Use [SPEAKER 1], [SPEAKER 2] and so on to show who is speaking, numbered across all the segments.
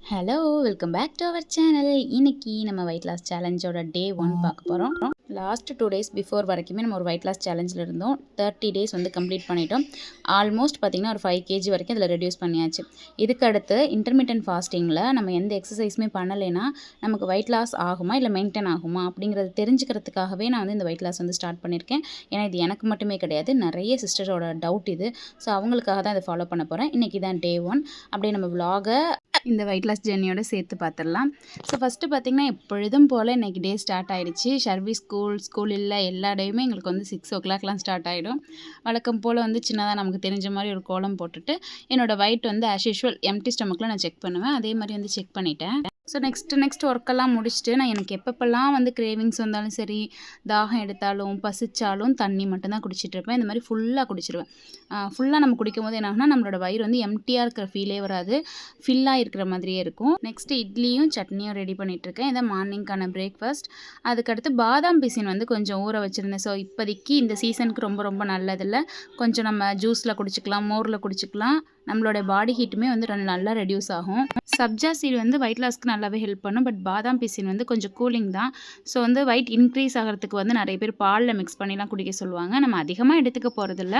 [SPEAKER 1] Hello welcome back to our channel. இன்னைக்கு நம்ம weight loss சேலஞ்சோட டே 1 பார்க்க போகிறோம். லாஸ்ட் 2 டேஸ் பிஃபோர் வரைக்குமே நம்ம ஒரு வெயிட் லாஸ் சேலஞ்சில் இருந்தோம். 30 டேஸ் வந்து கம்ப்ளீட் பண்ணிட்டோம். ஆல்மோஸ்ட் பார்த்திங்கன்னா ஒரு 5 kg வரைக்கும் அதில் ரெடியூஸ் பண்ணியாச்சு. இதுக்கு அடுத்து இன்டர்மீடியன்ட் ஃபாஸ்டிங்கில் நம்ம எந்த எக்ஸசைஸுமே பண்ணலைன்னா நமக்கு வெயிட் லாஸ் ஆகுமா இல்லை மெயின்டைன் ஆகுமா அப்படிங்கிறது தெரிஞ்சுக்கிறதுக்காகவே நான் வந்து இந்த வெயிட் லாஸ் வந்து ஸ்டார்ட் பண்ணியிருக்கேன். ஏன்னா இது எனக்கு மட்டுமே கிடையாது, நிறைய சிஸ்டரோட டவுட் இது. ஸோ அவங்களுக்காக தான் இதை ஃபாலோ பண்ண போகிறேன். இன்றைக்கி தான் டே 1. அப்படியே நம்ம vlog-அ இந்த வெயிட் லாஸ் ஜெர்னியோட சேர்த்து பார்த்துடலாம். ஸோ ஃபஸ்ட்டு பார்த்திங்கன்னா எப்பொழுதும் போல் இன்றைக்கி டே ஸ்டார்ட் ஆகிடுச்சு. ஷர்வி ஸ்கூல் இல்லை எல்லா டேயுமே எங்களுக்கு வந்து 6 o'clockலாம் ஸ்டார்ட் ஆகிடும். வழக்கம் போல் வந்து சின்னதாக நமக்கு தெரிஞ்ச மாதிரி ஒரு கோலம் போட்டுட்டு என்னோடய வெயிட் வந்து ஆஸ் யூஷுவல் எம்டி ஸ்டமக்கில் நான் செக் பண்ணுவேன். அதே மாதிரி வந்து செக் பண்ணிட்டேன். ஸோ நெக்ஸ்ட் ஒர்க்கெல்லாம் முடிச்சுட்டு நான் எனக்கு எப்பப்பெல்லாம் வந்து கிரேவிங்ஸ் வந்தாலும் சரி, தாகம் எடுத்தாலும் பசிச்சாலும் தண்ணி மட்டும்தான் குடிச்சிட்டு இருப்பேன். இந்த மாதிரி ஃபுல்லாக குடிச்சிடுவேன். ஃபுல்லாக நம்ம குடிக்கும் போது என்ன ஆகுனா நம்மளோட வயிறு வந்து எம்டியாக இருக்கிற ஃபீலே வராது, ஃபில்லாக இருக்கிற மாதிரியே இருக்கும். நெக்ஸ்ட்டு இட்லியும் சட்னியும் ரெடி பண்ணிகிட்ருக்கேன். இதான் மார்னிங்கான பிரேக்ஃபாஸ்ட். அதுக்கடுத்து பாதாம் பிசின் வந்து கொஞ்சம் ஊற வச்சுருந்தேன். ஸோ இப்போதைக்கு இந்த சீசனுக்கு ரொம்ப ரொம்ப நல்லதில்லை. கொஞ்சம் நம்ம ஜூஸில் குடிச்சிக்கலாம், மோரில் குடிச்சிக்கலாம். நம்மளோட பாடி ஹீட்டுமே வந்து நல்லா ரெடியூஸ் ஆகும். சப்ஜா சீடு வந்து வெயிட் லாஸ்க்கு நல்லாவே ஹெல்ப் பண்ணும். பட் பாதாம் பிசின் வந்து கொஞ்சம் கூலிங் தான். ஸோ வந்து வெயிட் இன்க்ரீஸ் ஆகிறதுக்கு வந்து நிறைய பேர் பாலில் மிக்ஸ் பண்ணிலாம் குடிக்க சொல்லுவாங்க. நம்ம அதிகமாக எடுத்துக்க போகிறதில்ல,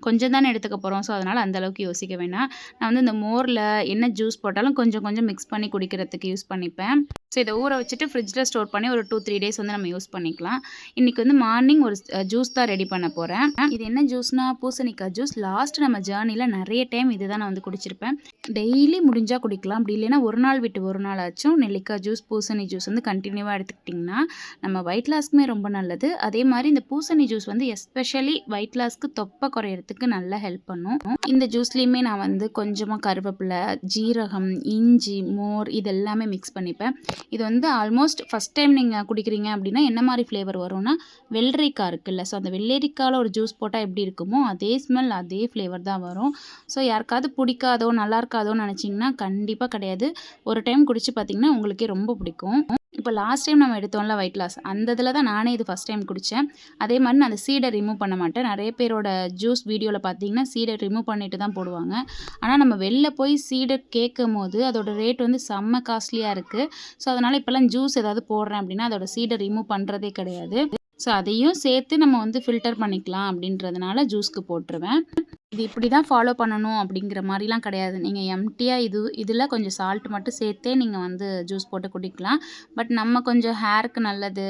[SPEAKER 1] கொஞ்சம் தானே எடுத்துக்க போகிறோம். ஸோ அதனால் அந்தளவுக்கு யோசிக்க வேணாம். நான் வந்து இந்த மோரில் என்ன ஜூஸ் போட்டாலும் கொஞ்சம் கொஞ்சம் மிக்ஸ் பண்ணி குடிக்கிறதுக்கு யூஸ் பண்ணிப்பேன். ஸோ இதை ஊற வச்சுட்டு ஃப்ரிட்ஜில் ஸ்டோர் பண்ணி ஒரு 2-3 டேஸ் வந்து நம்ம யூஸ் பண்ணிக்கலாம். இன்றைக்கி வந்து மார்னிங் ஒரு ஜூஸ் தான் ரெடி பண்ண போகிறேன். இது என்ன ஜூஸ்னால் பூசணிக்காய் ஜூஸ். லாஸ்ட் நம்ம ஜேர்னியில் நிறைய டைம் இது தான் நான் வந்து குடிச்சிருப்பேன். டெய்லி முடிஞ்சால் குடிக்கலாம், அப்படி இல்லைன்னா ஒரு நாள் விட்டு ஒரு நாள் ஆச்சும் நெல்லிக்காய் ஜூஸ் பூசணி ஜூஸ் வந்து கண்டினியூவாக எடுத்துக்கிட்டிங்கன்னா நம்ம வெயிட் லாஸ்க்குமே ரொம்ப நல்லது. அதே மாதிரி இந்த பூசணி ஜூஸ் வந்து எஸ்பெஷலி வெயிட் லாஸ்க்கு தொப்பை குறையிறதுக்கு நல்லா ஹெல்ப் பண்ணும். இந்த ஜூஸ்லேயுமே நான் வந்து கொஞ்சமாக கருவேப்பிலை, ஜீரகம், இஞ்சி, மோர் இது எல்லாமே மிக்ஸ் பண்ணிப்பேன். இது வந்து ஆல்மோஸ்ட் ஃபஸ்ட் டைம் நீங்கள் குடிக்கிறீங்க அப்படின்னா என்ன மாதிரி ஃப்ளேவர் வரும்னா வெள்ளரிக்காய் இருக்குல்ல, ஸோ அந்த வெள்ளரிக்காயில் ஒரு ஜூஸ் போட்டால் எப்படி இருக்குமோ அதே ஸ்மெல் அதே ஃப்ளேவர் தான் வரும். ஸோ யாருக்காவது பிடிக்காதோ நல்லா இருக்காதோன்னு நினச்சிங்கன்னா கண்டிப்பாக கிடையாது. ஒரு டைம் குடிச்சு பார்த்தீங்கன்னா உங்களுக்கே ரொம்ப பிடிக்கும். இப்போ லாஸ்ட் டைம் நம்ம எடுத்தோம்ல வெயிட் லாஸ், அந்த இதில் தான் நானே இது ஃபஸ்ட் டைம் குடித்தேன். அதே மாதிரி நான் அந்த சீடை ரிமூவ் பண்ண மாட்டேன். நிறைய பேரோட ஜூஸ் வீடியோவில் பார்த்தீங்கன்னா சீடை ரிமூவ் பண்ணிட்டு தான் போடுவாங்க. ஆனால் நம்ம வெளில போய் சீடை கேட்கும் போது அதோட ரேட் வந்து செம்ம காஸ்ட்லியாக இருக்குது. ஸோ அதனால் இப்போல்லாம் ஜூஸ் ஏதாவது போடுறேன் அப்படின்னா அதோட சீடை ரிமூவ் பண்ணுறதே கிடையாது. ஸோ அதையும் சேர்த்து நம்ம வந்து ஃபில்டர் பண்ணிக்கலாம் அப்படின்றதுனால ஜூஸ்க்கு போட்டுருவேன். இது இப்படி தான் ஃபாலோ பண்ணணும் அப்படிங்கிற மாதிரிலாம் கிடையாது. நீங்கள் எம்டியாக இதில் கொஞ்சம் சால்ட் மட்டும் சேர்த்தே நீங்கள் வந்து ஜூஸ் போட்டு குடிக்கலாம். பட் நம்ம கொஞ்சம் ஹேருக்கு நல்லது,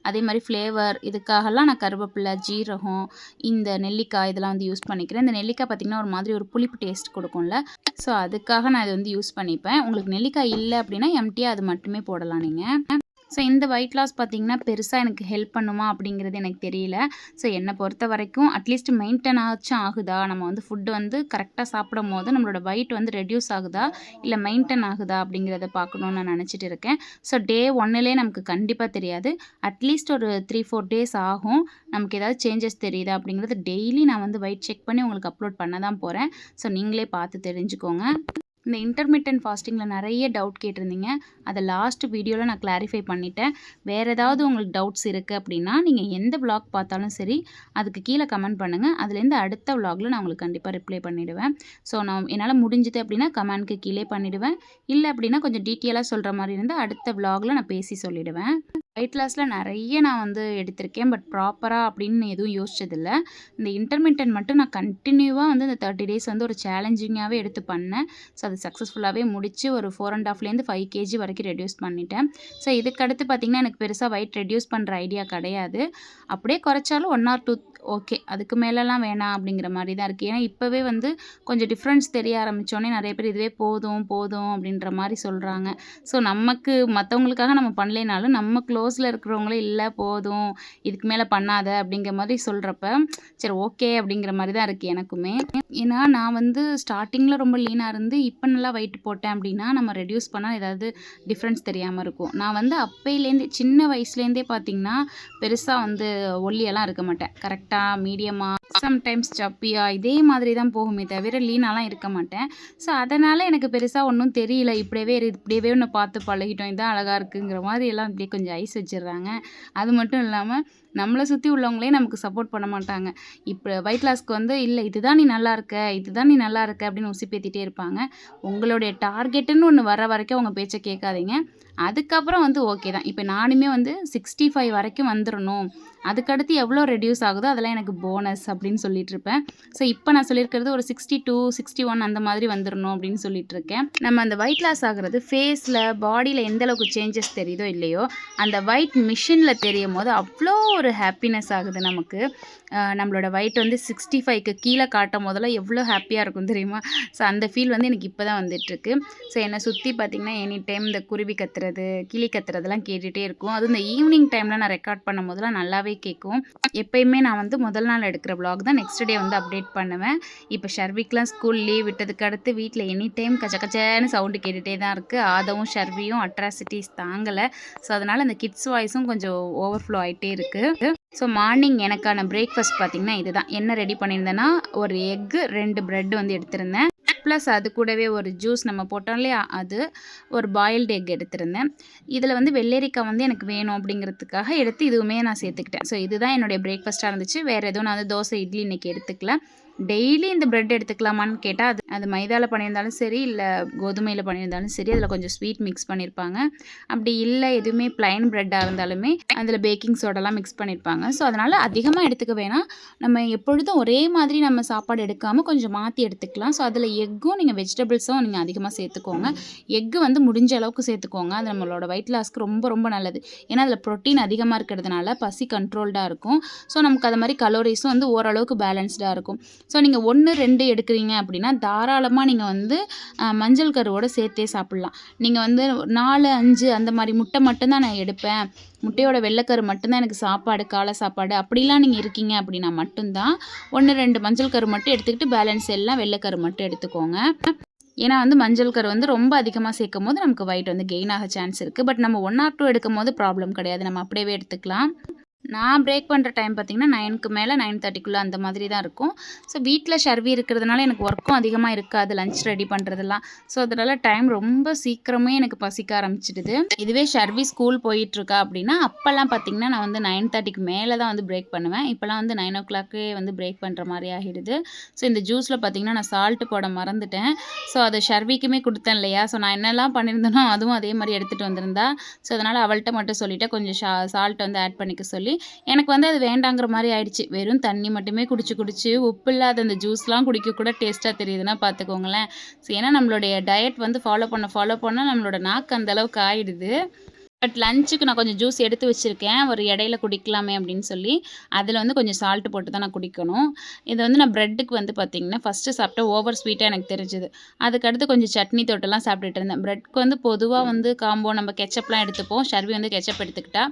[SPEAKER 1] அதே மாதிரி ஃப்ளேவர் இதுக்காகலாம் நான் கருவேப்பிலை, ஜீரகம், இந்த நெல்லிக்காய் இதெல்லாம் வந்து யூஸ் பண்ணிக்கிறேன். இந்த நெல்லிக்காய் பார்த்திங்கன்னா ஒரு மாதிரி ஒரு புளிப்பு டேஸ்ட் கொடுக்கும்ல, ஸோ அதுக்காக நான் இதை வந்து யூஸ் பண்ணிப்பேன். உங்களுக்கு நெல்லிக்காய் இல்லை அப்படின்னா எம்டியாக அது மட்டுமே போடலாம் நீங்கள். ஸோ இந்த வெயிட் லாஸ் பார்த்திங்கன்னா பெருசாக எனக்கு ஹெல்ப் பண்ணுமா அப்படிங்கிறது எனக்கு தெரியல. ஸோ என்னை பொறுத்த வரைக்கும் அட்லீஸ்ட் மெயின்டைன் ஆகுதா, நம்ம வந்து ஃபுட்டு வந்து கரெக்டாக சாப்பிடும் போது நம்மளோட வெயிட் வந்து ரெடியூஸ் ஆகுதா இல்லை மெயின்டைன் ஆகுதா அப்படிங்கிறத பார்க்கணுன்னு நான் நினச்சிட்டு இருக்கேன். ஸோ டே 1லே நமக்கு கண்டிப்பாக தெரியாது, அட்லீஸ்ட் ஒரு 3-4 டேஸ் ஆகும். நமக்கு ஏதாவது சேஞ்சஸ் தெரியுதா அப்படிங்கிறது டெய்லி நான் வந்து வெயிட் செக் பண்ணி உங்களுக்கு அப்லோட் பண்ண தான் போகிறேன். ஸோ நீங்களே பார்த்து தெரிஞ்சுக்கோங்க. இந்த இன்டர்மீடியன்ட் ஃபாஸ்டிங்கில் நிறைய டவுட் கேட்டிருந்தீங்க. அதை லாஸ்ட் வீடியோவில் நான் கிளாரிஃபை பண்ணிட்டேன். வேறு ஏதாவது உங்களுக்கு டவுட்ஸ் இருக்குது அப்படின்னா நீங்கள் எந்த vlog பார்த்தாலும் சரி அதுக்கு கீழே கமெண்ட் பண்ணுங்கள். அதுலேருந்து அடுத்த vlogல நான் உங்களுக்கு கண்டிப்பாக ரிப்ளை பண்ணிவிடுவேன். ஸோ நான் என்னால் முடிஞ்சது அப்படின்னா கமெண்ட்க்கு கீழே பண்ணிவிடுவேன். இல்லை அப்படின்னா கொஞ்சம் டீட்டெயிலாக சொல்கிற மாதிரி இருந்தால் அடுத்த vlogல நான் பேசி சொல்லிவிடுவேன். வெயிட் லாஸில் நிறைய நான் வந்து எடுத்திருக்கேன், பட் ப்ராப்பராக அப்படின்னு எதுவும் யோசிச்சதில்ல. இந்த இன்டர்மீடியன்ட் மட்டும் நான் கண்டினியூவாக வந்து இந்த 30 டேஸ் வந்து ஒரு சேலஞ்சிங்காகவே எடுத்து பண்ணேன். ஸோ அது சக்ஸஸ்ஃபுல்லாகவே முடிச்சு ஒரு 4.5லேருந்து 5 kg வரைக்கும் ரெடியூஸ் பண்ணிட்டேன். ஸோ இதுக்கடுத்து பார்த்திங்கன்னா எனக்கு பெருசாக வெயிட் ரெடியூஸ் பண்ணுற ஐடியா கிடையாது. அப்படியே குறைச்சாலும் 1 or 2 ஓகே, அதுக்கு மேலெலாம் வேணாம் அப்படிங்கிற மாதிரி தான் இருக்குது. ஏன்னா இப்போவே வந்து கொஞ்சம் டிஃப்ரென்ஸ் தெரிய ஆரம்பித்தோடனே நிறைய பேர் இதுவே போதும் அப்படின்ற மாதிரி சொல்கிறாங்க. ஸோ நமக்கு மற்றவங்களுக்காக நம்ம பண்ணலைனாலும் நம்ம க்ளோஸில் இருக்கிறவங்களே இல்லை போதும் இதுக்கு மேலே பண்ணாத அப்படிங்கிற மாதிரி சொல்கிறப்ப சரி ஓகே அப்படிங்கிற மாதிரி தான் இருக்குது எனக்குமே. ஏன்னா நான் வந்து ஸ்டார்டிங்கில் ரொம்ப லீனாக இருந்து இப்போ நல்லா வெயிட் போட்டேன் அப்படின்னா நம்ம ரெடியூஸ் பண்ணால் ஏதாவது டிஃப்ரென்ஸ் தெரியாமல் இருக்கும். நான் வந்து அப்பையிலேருந்தே சின்ன வயசுலேருந்தே பார்த்திங்கன்னா பெருசாக வந்து ஒல்லியெல்லாம் இருக்க மாட்டேன். கரெக்டாக மீடியமாக சம்டைம்ஸ் சப்பியாக இதே மாதிரி தான் போகுமே தவிர லீனாலாம் இருக்க மாட்டேன். ஸோ அதனால் எனக்கு பெருசாக ஒன்றும் தெரியல. இப்படியவே ஒன்று பார்த்து பழகிட்டோம், இதான் அழகாக இருக்குங்கிற மாதிரி எல்லாம் இப்படியே கொஞ்சம் ஐஸ் வச்சிடுறாங்க. அது மட்டும் இல்லாமல் நம்மளை சுற்றி உள்ளவங்களே நமக்கு சப்போர்ட் பண்ண மாட்டாங்க. இப்போ வெயிட் லாஸ்க்கு வந்து இல்லை இதுதான் நீ நல்லா இருக்க, இதுதான் நீ நல்லா இருக்க அப்படின்னு உசுப்பேத்திட்டே இருப்பாங்க. உங்களுடைய டார்கெட்டுன்னு ஒன்று வர வரைக்கும் அவங்க பேச்சை கேட்காதீங்க. அதுக்கப்புறம் வந்து ஓகே தான். இப்போ நானுமே வந்து 65 வரைக்கும் வந்துடணும், அதுக்கடுத்து எவ்வளோ ரெடியூஸ் ஆகுதோ அதெல்லாம் எனக்கு போனஸ் அப்படின்னு சொல்லிட்டு இருப்பேன். ஸோ இப்போ நான் சொல்லியிருக்கிறது ஒரு 62, 61 அந்த மாதிரி வந்துடணும் அப்படின்னு சொல்லிட்டு இருக்கேன். நம்ம அந்த வெயிட் லாஸ் ஆகுறது ஃபேஸில், பாடியில் எந்த அளவுக்கு சேஞ்சஸ் தெரியுதோ இல்லையோ, அந்த வெயிட் மிஷினில் தெரியும் போது அவ்வளோ ஒரு ஹாப்பினஸ் ஆகுது நமக்கு. நம்மளோட வெயிட் வந்து 65க்கு கீழே காட்டும் போதெல்லாம் எவ்வளோ ஹாப்பியாக இருக்கும் தெரியுமா? ஸோ அந்த ஃபீல் வந்து எனக்கு இப்போ தான் வந்துட்டுருக்கு. ஸோ என்னை சுற்றி பார்த்திங்கன்னா எனி டைம் இந்த குருவி கத்துறது, கிளி கத்துறதெல்லாம் கேட்டுகிட்டே இருக்கும். அதுவும் இந்த ஈவினிங் டைமில் நான் ரெக்கார்ட் பண்ணும் போதெல்லாம் நல்லாவே கேட்கும். எப்பயுமே நான் வந்து முதல் நாள் எடுக்கிற விளாக் தான் நெக்ஸ்ட் டே வந்து அப்டேட் பண்ணுவேன். இப்போ ஷர்விக்லாம் ஸ்கூல் லீவ் விட்டதுக்கு அடுத்து வீட்டில் எனி டைம் கச்ச கச்சன்னு சவுண்டு கேட்டுகிட்டே தான் இருக்குது. ஆதவும் ஷர்வியும் அட்ராசிட்டிஸ் தாங்கலை. ஸோ அதனால் அந்த கிட்ஸ் வாய்ஸும் கொஞ்சம் ஓவர்ஃப்ளோ ஆகிட்டே இருக்குது. ஸோ மார்னிங் எனக்கான பிரேக்ஃபாஸ்ட் பார்த்திங்கன்னா இதுதான். என்ன ரெடி பண்ணியிருந்தேன்னா ஒரு எக்கு, 2 ப்ரெட் வந்து எடுத்திருந்தேன். ப்ளஸ் அது கூடவே ஒரு ஜூஸ் நம்ம போட்டோம் இல்லையா, அது ஒரு பாயில்டு எக் எடுத்திருந்தேன். இதில் வந்து வெள்ளரிக்காய் வந்து எனக்கு வேணும் அப்படிங்கிறதுக்காக எடுத்து இதுவுமே நான் சேர்த்துக்கிட்டேன். ஸோ இதுதான் என்னுடைய பிரேக்ஃபாஸ்ட்டாக இருந்துச்சு. வேறு எதுவும் நான் வந்து தோசை, இட்லி இன்றைக்கி எடுத்துக்கல. டெய்லி இந்த ப்ரெட் எடுத்துக்கலாமான்னு கேட்டால் அது மைதாவில் பண்ணியிருந்தாலும் சரி, இல்லை கோதுமையில் பண்ணியிருந்தாலும் சரி, அதில் கொஞ்சம் ஸ்வீட் மிக்ஸ் பண்ணியிருப்பாங்க. அப்படி இல்லை எதுவுமே ப்ளைன் ப்ரெட்டாக இருந்தாலுமே அதில் பேக்கிங் சோடாலாம் மிக்ஸ் பண்ணியிருப்பாங்க. ஸோ அதனால் அதிகமாக எடுத்துக்க வேணாம். நம்ம எப்பொழுதும் ஒரே மாதிரி நம்ம சாப்பாடு எடுக்காமல் கொஞ்சம் மாற்றி எடுத்துக்கலாம். ஸோ அதில் எக்கும் நீங்கள் வெஜிடபிள்ஸும் நீங்கள் அதிகமாக சேர்த்துக்கோங்க. எக்கு வந்து முடிஞ்ச அளவுக்கு சேர்த்துக்கோங்க. அது நம்மளோட வெயிட் லாஸ்க்கு ரொம்ப ரொம்ப நல்லது. ஏன்னா அதில் ப்ரோட்டீன் அதிகமாக இருக்கிறதுனால பசி கண்ட்ரோல்டாக இருக்கும். ஸோ நமக்கு அது மாதிரி கலோரிஸும் வந்து ஓரளவுக்கு பேலன்ஸ்டாக இருக்கும். ஸோ நீங்கள் 1, 2 எடுக்கிறீங்க அப்படின்னா தாராளமாக நீங்கள் வந்து மஞ்சள் கருவோடு சேர்த்தே சாப்பிட்லாம். நீங்கள் வந்து 4, 5 அந்த மாதிரி முட்டை மட்டும்தான் நான் எடுப்பேன், முட்டையோட வெள்ளைக்கரு மட்டும்தான் எனக்கு சாப்பாடு, காலை சாப்பாடு அப்படிலாம் நீங்கள் இருக்கீங்க அப்படின்னா மட்டும்தான் 1, 2 மஞ்சள் கரு மட்டும் எடுத்துக்கிட்டு பேலன்ஸ் எல்லாம் வெள்ளைக்கரு மட்டும் எடுத்துக்கோங்க. ஏன்னா வந்து மஞ்சள் கரு வந்து ரொம்ப அதிகமாக சேர்க்கும் போது நமக்கு வெயிட் வந்து கெயின் ஆக சான்ஸ் இருக்குது. பட் நம்ம 1 or 2 எடுக்கும் போது ப்ராப்ளம் கிடையாது, நம்ம அப்படியே எடுத்துக்கலாம். நான் பிரேக் பண்ணுற டைம் பார்த்திங்கன்னா 9க்கு மேலே 9:30க்குள்ளே அந்த மாதிரி தான் இருக்கும். ஸோ வீட்டில் ஷர்வி இருக்கிறதுனால எனக்கு ஒர்க்கும் அதிகமாக இருக்காது, லஞ்ச் ரெடி பண்ணுறதெல்லாம். ஸோ அதனால் டைம் ரொம்ப சீக்கிரமே எனக்கு பசிக்க ஆரம்பிச்சிடுது. இதுவே ஷர்வி ஸ்கூல் போயிட்டுருக்கா அப்படின்னா அப்போல்லாம் பார்த்திங்கன்னா நான் வந்து 9:30க்கு மேலே தான் வந்து பிரேக் பண்ணுவேன். இப்போலாம் வந்து 9 o'clock வந்து பிரேக் பண்ணுற மாதிரி ஆகிடுது. ஸோ இந்த ஜூஸில் பார்த்திங்கன்னா நான் சால்ட்டு போட மறந்துட்டேன். ஸோ அது ஷர்விக்குமே கொடுத்தேன் இல்லையா, ஸோ நான் என்னெல்லாம் பண்ணியிருந்தேனோ அதுவும் அதே மாதிரி எடுத்துகிட்டு வந்திருந்தா. ஸோ அதனால் அவள்கிட்ட மட்டும் சொல்லிவிட்டேன் கொஞ்சம் சால்ட் வந்து ஆட் பண்ணிக்க சொல்லி. எனக்கு வந்து அது வேண்டாங்கிற மாதிரி ஆயிடுச்சு. வெறும் தண்ணி மட்டுமே குடிச்சு உப்பு இல்லாத அந்த ஜூஸ்லாம் குடிக்க கூட டேஸ்ட்டாக தெரியுதுன்னா பார்த்துக்கோங்களேன். ஸோ ஏன்னா நம்மளுடைய டயட் வந்து ஃபாலோ பண்ண நம்மளோட நாக்கு அந்த அளவுக்கு ஆயிடுது. பட் லஞ்சுக்கு நான் கொஞ்சம் ஜூஸ் எடுத்து வச்சுருக்கேன், ஒரு இடையில குடிக்கலாமே அப்படின்னு சொல்லி. அதில் வந்து கொஞ்சம் சால்ட்டு போட்டு தான் நான் குடிக்கணும். இதை வந்து நான் ப்ரெட்டுக்கு வந்து பார்த்திங்கன்னா ஃபஸ்ட்டு சாப்பிட்டா ஓவர் ஸ்வீட்டாக எனக்கு தெரிஞ்சுது. அதுக்கடுத்து கொஞ்சம் சட்னி தொட்டெல்லாம் சாப்பிட்டுட்டு இருந்தேன். ப்ரெட்க்கு வந்து பொதுவாக வந்து காம்போ நம்ம கெச்சப்லாம் எடுத்துப்போம். ஷர்வி வந்து கெச்சப் எடுத்துக்கிட்டா,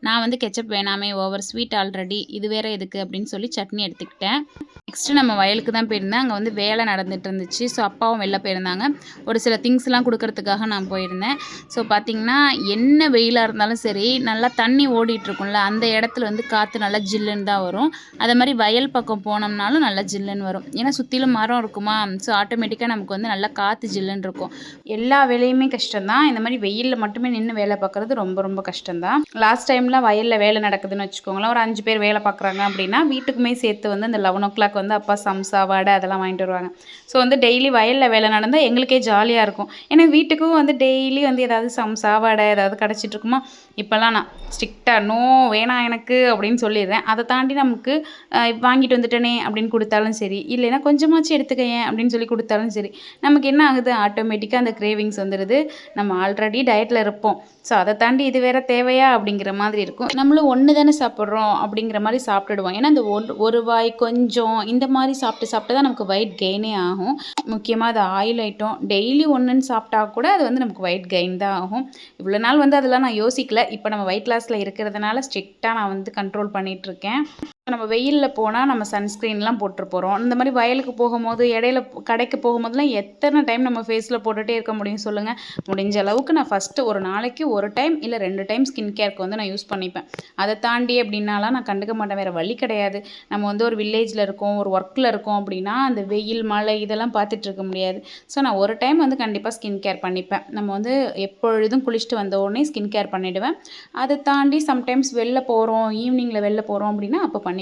[SPEAKER 1] நான் வந்து கெச்சப் வேணாமே ஓவர் ஸ்வீட் ஆல்ரெடி, இது வேறு எதுக்கு அப்படின்னு சொல்லி சட்னி எடுத்துக்கிட்டேன். நெக்ஸ்ட்டு நம்ம வயலுக்கு தான் போயிருந்தேன். அங்கே வந்து வேலை நடந்துகிட்டு இருந்துச்சு. ஸோ அப்பாவும் வெளில போயிருந்தாங்க. ஒரு சில திங்ஸ்லாம் கொடுக்கறதுக்காக நான் போயிருந்தேன். ஸோ பார்த்திங்கன்னா என்ன வெயிலாக இருந்தாலும் சரி, நல்லா தண்ணி ஓடிட்டுருக்கும்ல அந்த இடத்துல வந்து காற்று நல்லா ஜில்லுன்னு தான் வரும். அதே மாதிரி வயல் பக்கம் போனோம்னாலும் நல்லா ஜில்லுன்னு வரும். ஏன்னா சுற்றிலும் மரம் இருக்குமா, ஸோ ஆட்டோமேட்டிக்காக நமக்கு வந்து நல்லா காற்று ஜில்லுன்னு இருக்கும். எல்லா வேலையுமே கஷ்டம்தான். இந்த மாதிரி வெயிலில் மட்டுமே நின்று வேலை பார்க்குறது ரொம்ப ரொம்ப கஷ்டம்தான். லாஸ்ட் டைம்லாம் வயலில் வேலை நடக்குதுன்னு வச்சுக்கோங்களேன், ஒரு 5 பேர் வேலை பார்க்குறாங்க அப்படின்னா வீட்டுக்குமே சேர்த்து வந்து அந்த 11 o'clock வந்து அப்பா சம்சா, வடை அதெல்லாம் வாங்கிட்டு வருவாங்க. ஸோ வந்து டெய்லி வயலில் வேலை நடந்தால் எங்களுக்கே ஜாலியாக இருக்கும். ஏன்னா வீட்டுக்கும் வந்து டெய்லி வந்து ஏதாவது சம்சா, வடை ஏதாவது கிடச்சிட்ருக்குமா. இப்போல்லாம் நான் ஸ்ட்ரிக்டாக நோ வேணாம் எனக்கு அப்படின்னு சொல்லிடுறேன். அதை தாண்டி நமக்கு வாங்கிட்டு வந்துட்டேனே அப்படின்னு கொடுத்தாலும் சரி, இல்லைன்னா கொஞ்சமாச்சும் எடுத்துக்கேன் அப்படின்னு சொல்லி கொடுத்தாலும் சரி, நமக்கு என்ன ஆகுது, ஆட்டோமேட்டிக்காக அந்த கிரேவிங்ஸ் வந்துடுது. நம்ம ஆல்ரெடி டயட்டில் இருப்போம், ஸோ அதை தாண்டி இது வேறு தேவையா அப்படிங்கிற மாதிரி இருக்கும். நம்மளும் ஒன்று தானே சாப்பிட்றோம் அப்படிங்கிற மாதிரி சாப்பிட்டுடுவோம். ஏன்னா அந்த ஒரு வாய் கொஞ்சம் இந்த மாதிரி சாப்பிட்டு தான் நமக்கு வெயிட் கெயினே ஆகும். முக்கியமாக அது ஆயில் ஐட்டம் டெய்லி ஒன்றுன்னு சாப்பிட்டா கூட அது வந்து நமக்கு வெயிட் கெயின் தான் ஆகும். இவ்வளோ நாள் வந்து அதெல்லாம் நான் யோசிக்கல. இப்போ நம்ம வெயிட் லாஸில் இருக்கிறதுனால ஸ்ட்ரிக்டாக நான் வந்து கண்ட்ரோல் பண்ணிகிட்ருக்கேன். நம்ம வெயிலில் போனால் நம்ம சன்ஸ்க்ரீன்லாம் போட்டு போகிறோம். இந்த மாதிரி வயலுக்கு போகும்போது இடையில கடைக்கு போகும்போதெல்லாம் எத்தனை டைம் நம்ம ஃபேஸில் போட்டுகிட்டே இருக்க முடியும் சொல்லுங்கள். முடிஞ்ச அளவுக்கு நான் ஃபஸ்ட்டு ஒரு நாளைக்கு ஒரு டைம் இல்லை 2 டைம் ஸ்கின் கேருக்கு வந்து நான் யூஸ் பண்ணிப்பேன். அதை தாண்டி அப்படின்னாலாம் நான் கண்டுக்க மாட்டேன். வேறு வழி கிடையாது. நம்ம வந்து ஒரு வில்லேஜில் இருக்கோம், ஒரு ஒர்க்கில் இருக்கோம் அப்படின்னா அந்த வெயில் மழை இதெல்லாம் பார்த்துட்டு இருக்க முடியாது. ஸோ நான் ஒரு டைம் வந்து கண்டிப்பாக ஸ்கின் கேர் பண்ணிப்பேன். நம்ம வந்து எப்பொழுதும் குளிச்சுட்டு வந்த உடனே ஸ்கின் கேர் பண்ணிவிடுவேன். அதை தாண்டி சம்டைம்ஸ் வெளில போகிறோம், ஈவினிங்கில் வெளில போகிறோம் அப்படின்னா அப்போ பண்ணிப்பேன்.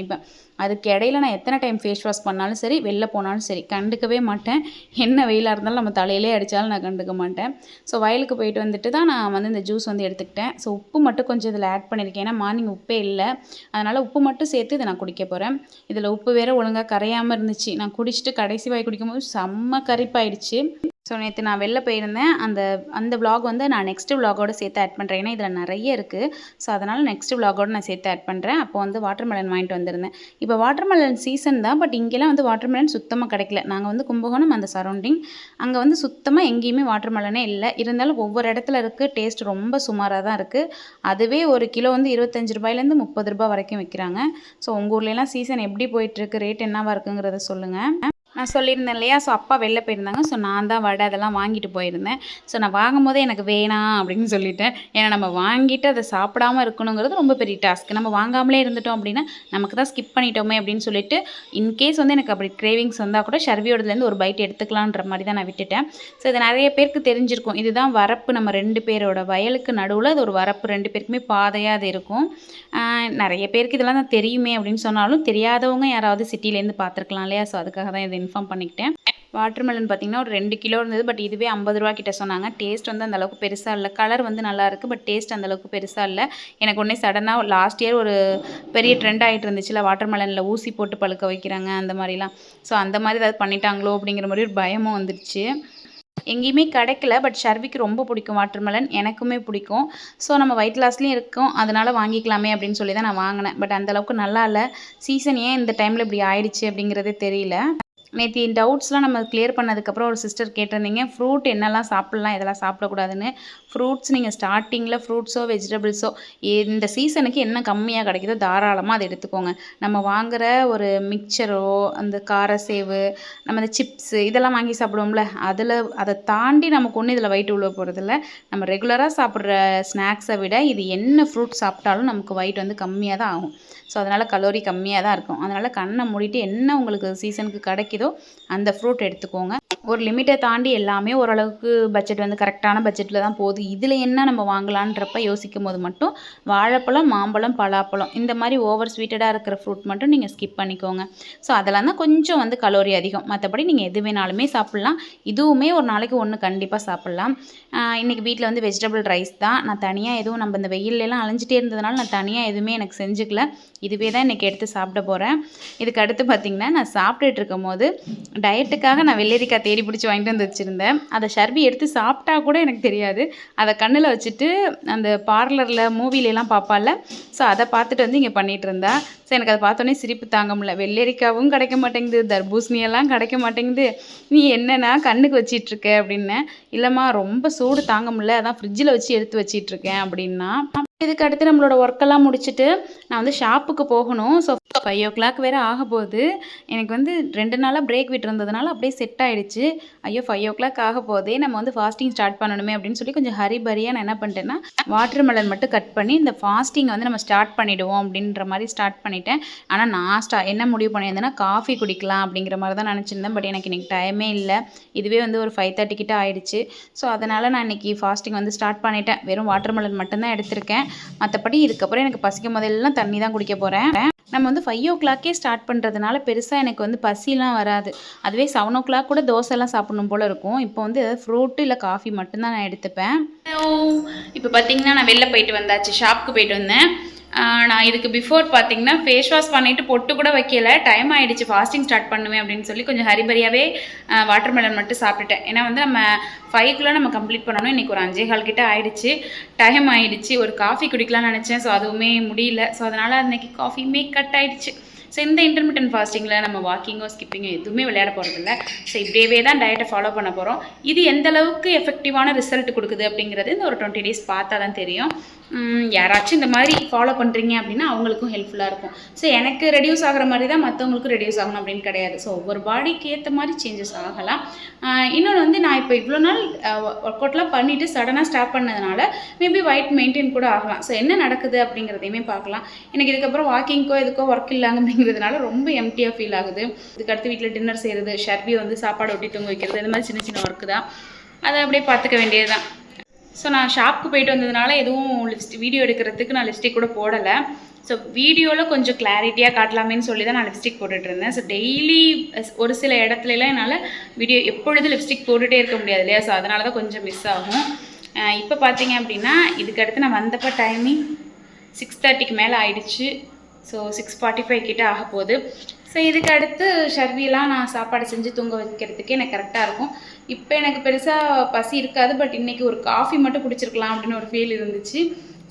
[SPEAKER 1] அதுக்கு இடையில நான் எத்தனை டைம் ஃபேஸ் வாஷ் பண்ணாலும் சரி, வெளில போனாலும் சரி கண்டுக்கவே மாட்டேன். என்ன வெயிலாக இருந்தாலும் நம்ம தலையிலே அடித்தாலும் நான் கண்டுக்க மாட்டேன். ஸோ வயலுக்கு போயிட்டு வந்துட்டு தான் நான் வந்து இந்த ஜூஸ் வந்து எடுத்துக்கிட்டேன். ஸோ உப்பு மட்டும் கொஞ்சம் இதில் ஆட் பண்ணியிருக்கேன். ஏன்னா மார்னிங் உப்பே இல்லை, அதனால் உப்பு மட்டும் சேர்த்து இதை நான் குடிக்க போகிறேன். இதில் உப்பு வேறு ஒழுங்காக கரையாமல் இருந்துச்சு. நான் குடிச்சிட்டு கடைசி வாய் குடிக்கும்போது செம்ம கரிப்பாயிடுச்சு. ஸோ நேற்று நான் வெளில போயிருந்தேன். அந்த விலாக் வந்து நான் நெக்ஸ்ட்டு விலாகோடு சேர்த்து ஆட் பண்ணுறேன். ஏன்னா இதில் நிறைய இருக்குது. ஸோ அதனால் நெக்ஸ்ட்டு விலாகோடு நான் சேர்த்து ஆட் பண்ணுறேன். அப்போ வந்து வாட்டர்மெலன் வாங்கிட்டு வந்திருந்தேன். இப்போ வாட்டர்மெலன் சீசன் தான், பட் இங்கெல்லாம் வந்து வாட்டர்மெலன் சுத்தமாக கிடைக்கல. நாங்கள் வந்து கும்பகோணம் அந்த சரௌண்டிங், அங்கே வந்து சுத்தமாக எங்கேயுமே வாட்டர்மெலனே இல்லை. இருந்தாலும் ஒவ்வொரு இடத்துல இருக்குது. டேஸ்ட் ரொம்ப சுமாராக தான் இருக்குது. அதுவே ஒரு கிலோ வந்து 25 ரூபாயிலேருந்து 30 ரூபா வரைக்கும் விற்கிறாங்க. ஸோ உங்கள் ஊர்லலாம் சீசன் எப்படி போயிட்டுருக்கு, ரேட் என்னவாக இருக்குங்கிறத சொல்லுங்கள். நான் சொல்லியிருந்தேன் இல்லையா, ஸோ அப்பா வெளில போயிருந்தாங்க. ஸோ நான் தான் வடை அதெல்லாம் வாங்கிட்டு போயிருந்தேன். ஸோ நான் வாங்கும்போதே எனக்கு வேணாம் அப்படின்னு சொல்லிட்டேன். ஏன்னா நம்ம வாங்கிட்டு அதை சாப்பிடாமல் இருக்கணுங்கிறது ரொம்ப பெரிய டாஸ்க். நம்ம வாங்காமலே இருந்துட்டோம் அப்படின்னா நமக்கு தான் ஸ்கிப் பண்ணிட்டோமே அப்படின்னு சொல்லிட்டு, இன்கேஸ் வந்து எனக்கு அப்படி கிரேவிங்ஸ் வந்தால் கூட ஷர்வியோடதுலேருந்து ஒரு பைட் எடுத்துக்கலான்ற மாதிரி தான் நான் விட்டுட்டேன். ஸோ இது நிறைய பேருக்கு தெரிஞ்சிருக்கும். இதுதான் வரப்பு, நம்ம 2 பேரோட வயலுக்கு நடுவில் அது ஒரு வரப்பு, 2 பேருக்குமே பாதையாக அது இருக்கும். நிறைய பேருக்கு இதெல்லாம் தான் தெரியுமே அப்படின்னு சொன்னாலும் தெரியாதவங்க யாராவது சிட்டிலேருந்து பார்த்துருக்கலாம் இல்லையா. ஸோ அதுக்காக தான் இதை இன்ஃபார்ம் பண்ணிக்கிட்டேன். வாட்டர்மெலன் பார்த்திங்கன்னா ஒரு 2 கிலோ இருந்தது. பட் இதுவே 50 ரூபா கிட்ட சொன்னாங்க. டேஸ்ட் வந்து அந்தளவுக்கு பெருசாக இல்லை. கலர் வந்து நல்லாயிருக்கு, பட் டேஸ்ட் அந்தளவுக்கு பெருசாக இல்லை. எனக்கு உடனே சடனாக லாஸ்ட் இயர் ஒரு பெரிய ட்ரெண்ட் ஆகிட்டு இருந்துச்சுல, வாட்டர்மெலனில் ஊசி போட்டு பழுக்க வைக்கிறாங்க அந்த மாதிரிலாம். ஸோ அந்த மாதிரி ஏதாவது பண்ணிட்டாங்களோ அப்படிங்கிற மாதிரி ஒரு பயமும் வந்துடுச்சு. எங்கேயுமே கிடைக்கல. பட் ஷர்விக்கு ரொம்ப பிடிக்கும் வாட்டர்மெலன், எனக்குமே பிடிக்கும். ஸோ நம்ம வெயிட் லாஸ்லேயும் இருக்கோம், அதனால் வாங்கிக்கலாமே அப்படின்னு சொல்லி தான் நான் வாங்கினேன். பட் அந்தளவுக்கு நல்லா இல்லை. சீசன் ஏன் இந்த டைமில் இப்படி ஆயிடுச்சு அப்படிங்கிறதே தெரியல. நேற்று டவுட்ஸ்லாம் நம்ம கிளியர் பண்ணதுக்கப்புறம் ஒரு சிஸ்டர் கேட்டிருந்தீங்க, ஃப்ரூட் என்னெல்லாம் சாப்பிட்லாம், இதெல்லாம் சாப்பிடக்கூடாதுன்னு. ஃப்ரூட்ஸ் நீங்கள் ஸ்டார்டிங்கில் ஃப்ரூட்ஸோ வெஜிடபிள்ஸோ இந்த சீசனுக்கு என்ன கம்மியாக கிடைக்குதோ தாராளமாக அதை எடுத்துக்கோங்க. நம்ம வாங்குகிற ஒரு மிக்சரோ, அந்த காரசேவு, நம்ம இந்த சிப்ஸு இதெல்லாம் வாங்கி சாப்பிடுவோம்ல, அதை தாண்டி நமக்கு ஒன்றும் இதில் வயிற்று உள்ள போகிறதில்ல. நம்ம ரெகுலராக சாப்பிட்ற ஸ்நாக்ஸை விட இது என்ன ஃப்ரூட் சாப்பிட்டாலும் நமக்கு வயிற்று வந்து கம்மியாக தான் ஆகும். ஸோ அதனால் கலோரி கம்மியாக தான் இருக்கும். அதனால் கண்ணை மூடிட்டு என்ன உங்களுக்கு சீசனுக்கு கிடைக்குதோ அந்த ஃப்ரூட் எடுத்துக்கோங்க. ஒரு லிமிட்டை தாண்டி எல்லாமே ஓரளவுக்கு பட்ஜெட் வந்து கரெக்டான பட்ஜெட்டில் தான் போகுது. இதில் என்ன நம்ம வாங்கலான்றப்ப யோசிக்கும் போது மட்டும் வாழைப்பழம், மாம்பழம், பலாப்பழம் இந்த மாதிரி ஓவர் ஸ்வீட்டடாக இருக்கிற ஃப்ரூட் மட்டும் நீங்கள் ஸ்கிப் பண்ணிக்கோங்க. ஸோ அதெல்லாம் தான் கொஞ்சம் வந்து கலோரி அதிகம். மற்றபடி நீங்கள் எது வேணாலுமே சாப்பிட்லாம். இதுவுமே ஒரு நாளைக்கு 1 கண்டிப்பாக சாப்பிட்லாம். இன்றைக்கி வீட்டில் வந்து வெஜிடபிள் ரைஸ் தான். நான் தனியாக எதுவும் நம்ம இந்த வெயிலெலாம் அலைஞ்சிட்டே இருந்ததுனால நான் தனியாக எதுவுமே எனக்கு செஞ்சுக்கல. இதுவே தான் இன்றைக்கி எடுத்து சாப்பிட போகிறேன். இதுக்கு அடுத்து பார்த்திங்கன்னா, நான் சாப்பிட்டுட்டு இருக்கும் போது டயட்டுக்காக நான் வெள்ளரிக்காய் தேடி பிடிச்சி வாங்கிட்டு வந்து வச்சுருந்தேன். அதை ஷர்வி எடுத்து சாப்பிட்டா கூட எனக்கு தெரியாது. அதை கண்ணில் வச்சுட்டு அந்த பார்லரில் மூவிலெலாம் பார்ப்பால, ஸோ அதை பார்த்துட்டு வந்து இங்கே பண்ணிகிட்டு இருந்தா. ஸோ எனக்கு அதை பார்த்தோன்னே சிரிப்பு தாங்க முடியல. வெள்ளரிக்காவும் கிடைக்க மாட்டேங்குது, தர்பூசணியெல்லாம் கிடைக்க மாட்டேங்குது, நீ என்னன்னா கண்ணுக்கு வச்சிட்ருக்க அப்படின்னேன். இல்லைம்மா ரொம்ப சூடு தாங்க முடியல, அதான் ஃப்ரிட்ஜில் வச்சு எடுத்து வச்சிட்ருக்கேன் அப்படின்னா. இதுக்கு அடுத்து நம்மளோட ஒர்க்கெல்லாம் முடிச்சுட்டு நான் வந்து ஷாப்புக்கு போகணும். ஸோ 5 o'clock வேறு ஆக போகுது. எனக்கு வந்து 2 நாளாக பிரேக் விட்டுருந்ததுனால அப்படியே செட் ஆகிடுச்சு. ஐயோ 5 o'clock ஆக போதே, நம்ம வந்து ஃபாஸ்டிங் ஸ்டார்ட் பண்ணணுமே அப்படின்னு சொல்லி கொஞ்சம் ஹரிபரியாக நான் என்ன பண்ணிட்டேன்னா, வாட்டர்மெலன் மட்டும் கட் பண்ணி இந்த ஃபாஸ்டிங் வந்து நம்ம ஸ்டார்ட் பண்ணிவிடுவோம் அப்படின்ற மாதிரி ஸ்டார்ட் பண்ணிட்டேன். ஆனால் நான் என்ன முடிவு பண்ணியிருந்தேன்னா, காஃபி குடிக்கலாம் அப்படிங்கிற மாதிரி தான் நினச்சிருந்தேன். பட் எனக்கு இன்றைக்கி டைமே இல்லை. இதுவே வந்து ஒரு 5:30 கிட்ட ஆகிடுச்சு. ஸோ அதனால் நான் இன்றைக்கி ஃபாஸ்டிங் வந்து ஸ்டார்ட் பண்ணிட்டேன். வெறும் வாட்டர்மெலன் மட்டும்தான் எடுத்திருக்கேன். மற்றபடி இதுக்கப்புறம் எனக்கு பசிக்கும் போதெல்லாம் தண்ணி தான் குடிக்க போகிறேன். நம்ம வந்து 5 o'clock ஸ்டார்ட் பண்ணுறதுனால பெருசாக எனக்கு வந்து பசிலாம் வராது. அதுவே 7 o'clock கூட தோசைலாம் சாப்பிடணும் போல் இருக்கும். இப்போ வந்து ஏதாவது ஃப்ரூட்டு இல்லை காஃபி மட்டும்தான் நான் எடுத்துப்பேன். இப்போ பார்த்தீங்கன்னா நான் வெளில போயிட்டு வந்தாச்சு, ஷாப்புக்கு போயிட்டு வந்தேன். நான் இதுக்கு பிஃபோர் பார்த்தீங்கன்னா ஃபேஸ் வாஷ் பண்ணிவிட்டு பொட்டு கூட வைக்கல. டைம் ஆகிடுச்சு, ஃபாஸ்டிங் ஸ்டார்ட் பண்ணுவேன் அப்படின்னு சொல்லி கொஞ்சம் ஹரிபரியாகவே வாட்டர்மெலன் மட்டும் சாப்பிட்டுட்டேன். ஏன்னா வந்து நம்ம 5 நம்ம கம்ப்ளீட் பண்ணணும். இன்றைக்கி ஒரு 5:15 கிட்ட ஆகிடுச்சு, டைம் ஆகிடுச்சு. ஒரு காஃபி குடிக்கலாம்னு நினச்சேன். ஸோ அதுவுமே முடியல. ஸோ அதனால் அன்றைக்கி காஃபியுமே கட் ஆகிடுச்சு. ஸோ இந்த இன்டர்மீடியன்ட் ஃபாஸ்டிங்கில் நம்ம வாக்கிங்கோ ஸ்கிப்பிங்கோ எதுவுமே விளையாட போகிறதில்ல. ஸோ இப்படியே தான் டயட்டை ஃபாலோ பண்ண போகிறோம். இது எந்த அளவுக்கு எஃபெக்டிவான ரிசல்ட் கொடுக்குது அப்படிங்கிறது இந்த ஒரு 20 டேஸ் பார்த்தா தான் தெரியும். யாராச்சும் இந்த மாதிரி ஃபாலோ பண்ணுறீங்க அப்படின்னா அவங்களுக்கும் ஹெல்ப்ஃபுல்லாக இருக்கும். ஸோ எனக்கு ரெடியூஸ் ஆகிற மாதிரி தான் மற்றவங்களுக்கும் ரெடியூஸ் ஆகணும் அப்படின்னு கிடையாது. ஸோ ஒவ்வொரு பாடிக்கு ஏற்ற மாதிரி சேஞ்சஸ் ஆகலாம். இன்னொன்று வந்து நான் இப்போ இவ்வளோ நாள் ஒர்க் அவுட்லாம் பண்ணிவிட்டு சடனாக ஸ்டாப் பண்ணதுனால மேபி வெயிட் மெயின்டைன் கூட ஆகலாம். ஸோ என்ன நடக்குது அப்படிங்கிறதையுமே பார்க்கலாம். எனக்கு இதுக்கப்புறம் வாக்கிங்கோ இதுக்கோ ஒர்க் இல்லைங்க அப்படிங்கிறதுனால ரொம்ப எம்டியாக ஃபீல் ஆகுது. இதுக்கடுத்து வீட்டில் டின்னர் செய்கிறது, ஷர்பி வந்து சாப்பாடு ஒட்டி தூங்க வைக்கிறது, இந்த மாதிரி சின்ன சின்ன ஒர்க்கு தான். அதை அப்படியே பார்த்துக்க வேண்டியது தான். ஸோ நான் ஷாப்புக்கு போயிட்டு வந்ததுனால எதுவும் வீடியோ எடுக்கிறதுக்கு நான் லிப்ஸ்டிக் கூட போடலை. ஸோ வீடியோவில் கொஞ்சம் கிளாரிட்டியாக காட்டலாமேன்னு சொல்லி தான் நான் லிப்ஸ்டிக் போட்டுட்ருந்தேன். ஸோ டெய்லி ஒரு சில இடத்துலலாம் என்னால் வீடியோ எப்பொழுதும் லிப்ஸ்டிக் போட்டுகிட்டே இருக்க முடியாது இல்லையா? ஸோ அதனால தான் கொஞ்சம் மிஸ் ஆகும். இப்போ பார்த்தீங்க அப்படின்னா இதுக்கடுத்து நான் வந்தப்போ டைமிங் 6:30க்கு மேலே ஆயிடுச்சு. ஸோ 6:45 கிட்ட ஆக போகுது. ஸோ இதுக்கு அடுத்து ஷர்விலாம் நான் சாப்பாடு செஞ்சு தூங்க வைக்கிறதுக்கு எனக்கு கரெக்டாக இருக்கும். இப்போ எனக்கு பெருசாக பசி இருக்காது. பட் இன்றைக்கி ஒரு காஃபி மட்டும் குடிச்சிருக்கலாம் அப்படின்னு ஒரு ஃபீல் இருந்துச்சு.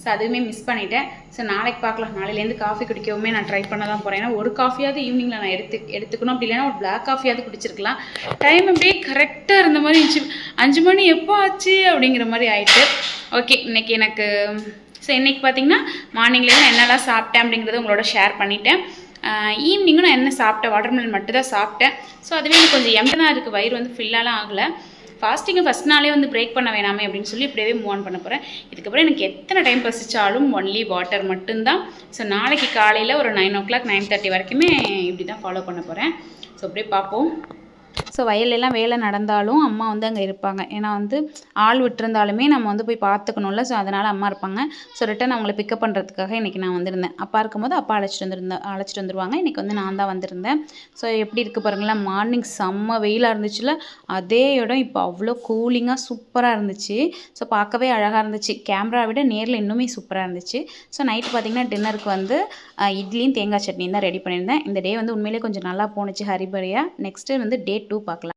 [SPEAKER 1] ஸோ அதுவுமே மிஸ் பண்ணிட்டேன். ஸோ நாளைக்கு பார்க்கலாம். நாளையிலேருந்து காஃபி குடிக்கவுமே நான் ட்ரை பண்ண தான் போகிறேன். ஏன்னா ஒரு காஃபியாவது ஈவினிங்கில் நான் எடுத்துக்கணும். அப்படி இல்லைன்னா ஒரு பிளாக் காஃபியாவது குடிச்சிருக்கலாம். டைம் அப்படியே கரெக்டாக இருந்த மாதிரி இருந்துச்சு. 5 மணி எப்போ ஆச்சு அப்படிங்கிற மாதிரி ஆயிட்டு. ஓகே, இன்றைக்கி எனக்கு ஸோ இன்றைக்கி பார்த்திங்கன்னா மார்னிங்லேருந்து என்னெல்லாம் சாப்பிட்டேன் அப்படிங்கிறத உங்களோட ஷேர் பண்ணிட்டேன். ஈவினிங்கும் நான் என்ன சாப்பிட்டேன், வாட்டர்மெலன் மட்டும் தான் சாப்பிட்டேன். ஸோ அதுவே எனக்கு கொஞ்சம் எம்டி தான் இருக்குது. வயிறு வந்து ஃபில்லாலாம் ஆகலை. ஃபாஸ்டிங்கை ஃபஸ்ட் நாளே வந்து பிரேக் பண்ண வேணாமே அப்படின்னு சொல்லி இப்படியே மூவ் ஆன் பண்ண போகிறேன். இதுக்கப்புறம் எனக்கு எத்தனை டைம் பசிச்சாலும் ஒன்லி வாட்டர் மட்டும்தான். ஸோ நாளைக்கு காலையில் ஒரு 9 o'clock 9:30 வரைக்குமே இப்படி தான் ஃபாலோ பண்ண போகிறேன். ஸோ அப்படியே பார்ப்போம். ஸோ வயல்லலாம் வேலை நடந்தாலும் அம்மா வந்து அங்கே இருப்பாங்க. ஏன்னா வந்து ஆள் விட்டுருந்தாலுமே நம்ம வந்து போய் பார்த்துக்கணும்ல. ஸோ அதனால் அம்மா இருப்பாங்க. ஸோ ரிட்டன் அவங்கள பிக்கப் பண்ணுறதுக்காக இன்றைக்கி நான் வந்திருந்தேன். அப்பா இருக்கும்போது அப்பா அழைச்சிட்டு வந்துருவாங்க. இன்றைக்கி வந்து நான் தான் வந்திருந்தேன். ஸோ எப்படி இருக்குது பாருங்களேன். மார்னிங் செம்ம வெயிலாக இருந்துச்சுல, அதே இடம் இப்போ அவ்வளோ கூலிங்காக சூப்பராக இருந்துச்சு. ஸோ பார்க்கவே அழகாக இருந்துச்சு. கேமரா விட நேரில் இன்னுமே சூப்பராக இருந்துச்சு. ஸோ நைட்டு பார்த்திங்கன்னா டின்னருக்கு வந்து இட்லியும் தேங்காய் சட்னியும் தான் ரெடி பண்ணியிருந்தேன். இந்த டே வந்து உண்மையிலே கொஞ்சம் நல்லா போணுச்சு ஹரிபரியாக. நெக்ஸ்ட்டு வந்து டே 2 பார்க்கலாம்.